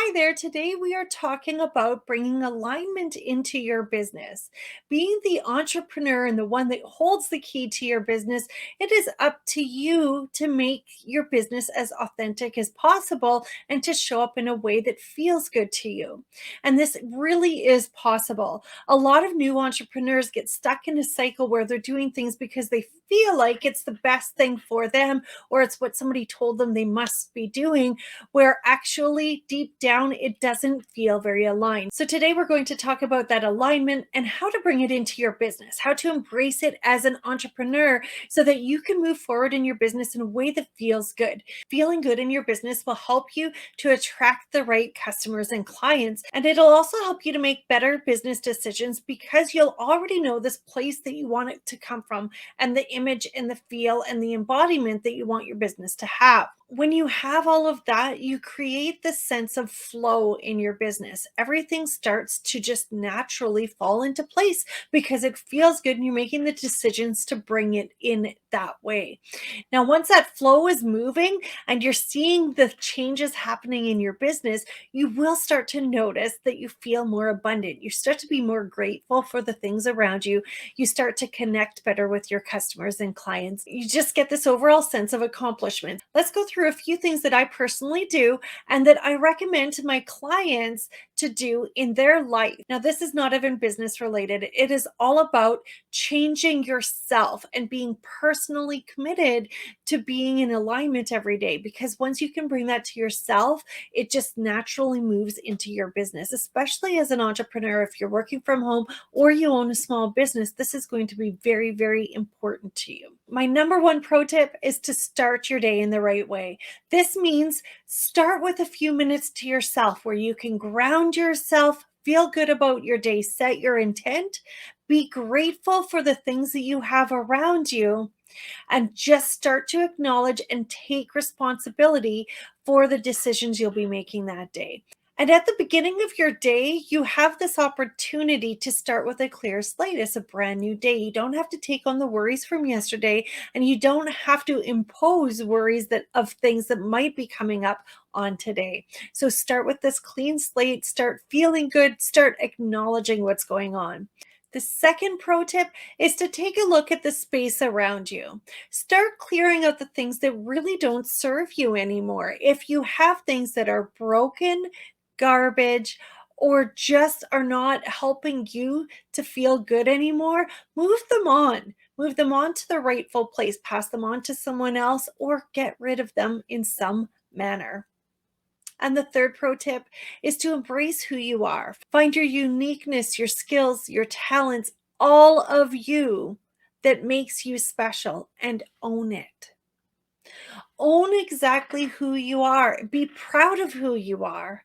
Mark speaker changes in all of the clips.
Speaker 1: Hi there. Today we are talking about bringing alignment into your business. Being the entrepreneur and the one that holds the key to your business, it is up to you to make your business as authentic as possible and to show up in a way that feels good to you. And this really is possible. A lot of new entrepreneurs get stuck in a cycle where they're doing things because they feel like it's the best thing for them or it's what somebody told them they must be doing, where actually deep down it doesn't feel very aligned. So today we're going to talk about that alignment and how to bring it into your business, how to embrace it as an entrepreneur so that you can move forward in your business in a way that feels good. Feeling good in your business will help you to attract the right customers and clients, and it'll also help you to make better business decisions because you'll already know this place that you want it to come from and the image and the feel and the embodiment that you want your business to have. When you have all of that, you create this sense of flow in your business. Everything starts to just naturally fall into place because it feels good and you're making the decisions to bring it in that way. Now, once that flow is moving and you're seeing the changes happening in your business, you will start to notice that you feel more abundant. You start to be more grateful for the things around you. You start to connect better with your customers and clients. You just get this overall sense of accomplishment. Let's go through a few things that I personally do and that I recommend to my clients to do in their life. Now, this is not even business related. It is all about changing yourself and being personally committed to being in alignment every day. Because once you can bring that to yourself, it just naturally moves into your business, especially as an entrepreneur. If you're working from home or you own a small business, this is going to be very, very important to you. My number one pro tip is to start your day in the right way. This means start with a few minutes to yourself where you can ground yourself, feel good about your day, set your intent, be grateful for the things that you have around you, and just start to acknowledge and take responsibility for the decisions you'll be making that day. And at the beginning of your day, you have this opportunity to start with a clear slate. It's a brand new day. You don't have to take on the worries from yesterday, and you don't have to impose worries that of things that might be coming up on today. So start with this clean slate, start feeling good, start acknowledging what's going on. The second pro tip is to take a look at the space around you. Start clearing out the things that really don't serve you anymore. If you have things that are broken, garbage, or just are not helping you to feel good anymore, move them on. Move them on to the rightful place, pass them on to someone else, or get rid of them in some manner. And the third pro tip is to embrace who you are. Find your uniqueness, your skills, your talents, all of you that makes you special, and own it. Own exactly who you are. Be proud of who you are.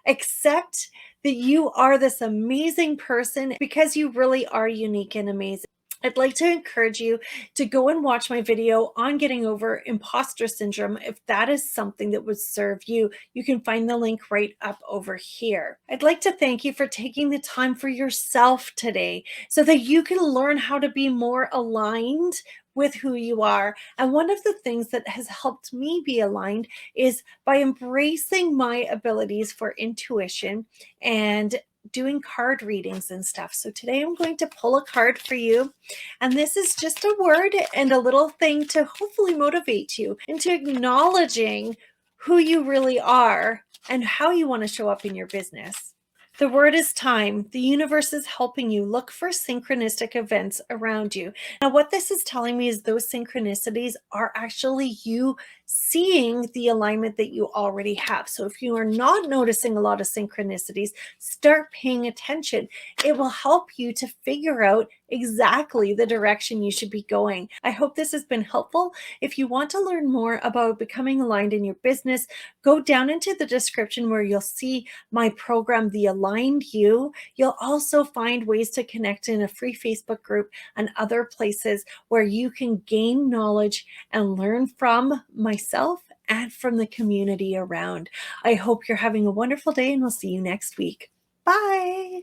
Speaker 1: Accept that you are this amazing person because you really are unique and amazing. I'd like to encourage you to go and watch my video on getting over imposter syndrome. If that is something that would serve you, you can find the link right up over here. I'd like to thank you for taking the time for yourself today so that you can learn how to be more aligned with who you are. And one of the things that has helped me be aligned is by embracing my abilities for intuition and doing card readings and stuff. So today I'm going to pull a card for you. And this is just a word and a little thing to hopefully motivate you into acknowledging who you really are and how you want to show up in your business. The word is time. The universe is helping you look for synchronistic events around you. Now, what this is telling me is those synchronicities are actually you seeing the alignment that you already have. So if you are not noticing a lot of synchronicities, start paying attention. It will help you to figure out exactly the direction you should be going. I hope this has been helpful. If you want to learn more about becoming aligned in your business, go down into the description where you'll see my program, The Aligned You. You'll also find ways to connect in a free Facebook group and other places where you can gain knowledge and learn from myself and from the community around. I hope you're having a wonderful day, and we'll see you next week. Bye.